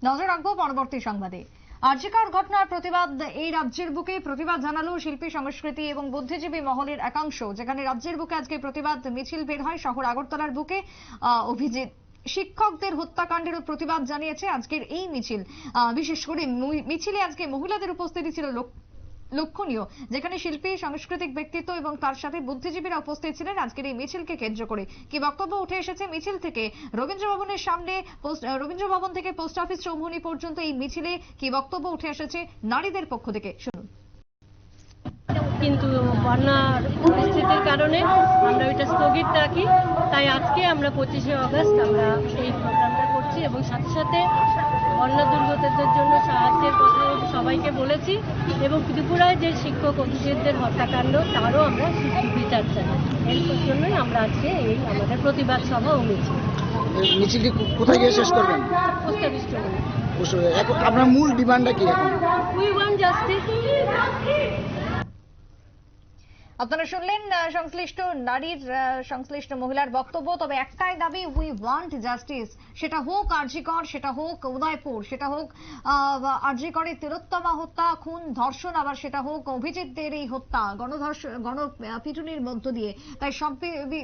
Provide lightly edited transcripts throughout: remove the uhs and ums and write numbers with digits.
নজর রাখবো পরবর্তী সংবাদে। আরজিকর ঘটনার প্রতিবাদ এই রাজ্যের বুকে প্রতিবাদ জানালো শিল্পী সংস্কৃতি এবং বুদ্ধিজীবী মহলের একাংশ, যেখানে রাজ্যের বুকে আজকে প্রতিবাদ মিছিল বের হয় শহর আগরতলার বুকে। অভিজিৎ শিক্ষকদের হত্যাকাণ্ডের প্রতিবাদ জানিয়েছে আজকের এই মিছিল। বিশেষ করে মিছিলে আজকে মহিলাদের উপস্থিতি ছিল লক্ষণীয়, যেখানে শিল্পী সাংস্কৃতিক ব্যক্তিত্ব এবং তার সাথে বুদ্ধিজীবীরা উপস্থিত ছিলেন আজকের এই মিছিলকে কেন্দ্র করে। কি বক্তব্য উঠে এসেছে মিছিল থেকে? রবীন্দ্র ভবনের সামনে, রবীন্দ্র ভবন থেকে পোস্ট অফিস চৌমুহনী পর্যন্ত এই মিছিলে কি বক্তব্য উঠে এসেছে নারীদের পক্ষ থেকে, শুনুন। কিন্তু বন্যার পরিস্থিতির কারণে আমরা ওইটা স্থগিত রাখি, তাই আজকে আমরা 25শে অগস্ট আমরা এই প্রোগ্রামটা করছি এবং সাথে সাথে বন্যা দুর্গতদের জন্য সাহায্যের কথা সবাইকে বলেছি এবং ত্রিপুরায় যে শিক্ষক অভিজিৎদের হত্যাকাণ্ড তারও আমরা বিচার চাই। এর জন্যই আমরা আজকে এই আমাদের প্রতিবাদ সভা ও মিছিলটি কোথায় গিয়ে শেষ করবেন? Post office Chowmuhani. এখন আপনার মূল ডিমান্ডটা কি? এখন উই ওয়ান্ট জাস্টিস। আপনারা শুনলেন সংশ্লিষ্ট নারীর, সংশ্লিষ্ট মহিলার বক্তব্য। তবে একটাই দাবি, উই ওয়ান্ট জাস্টিস। সেটা হোক আরজিকর, সেটা হোক উদয়পুর, সেটা হোক আরজিকরের তিলোত্তমা হত্যা, খুন, ধর্ষণ, আবার সেটা হোক অভিজিৎদের এই হত্যা, গণপিটুনির মধ্য দিয়ে। তাই সব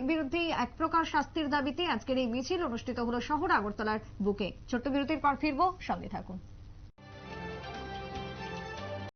বিরুদ্ধেই এক প্রকার শাস্তির দাবিতে আজকের এই মিছিল অনুষ্ঠিত হলো শহর আগরতলার বুকে। ছোট্ট বিরতির পর ফিরবো, সঙ্গে থাকুন।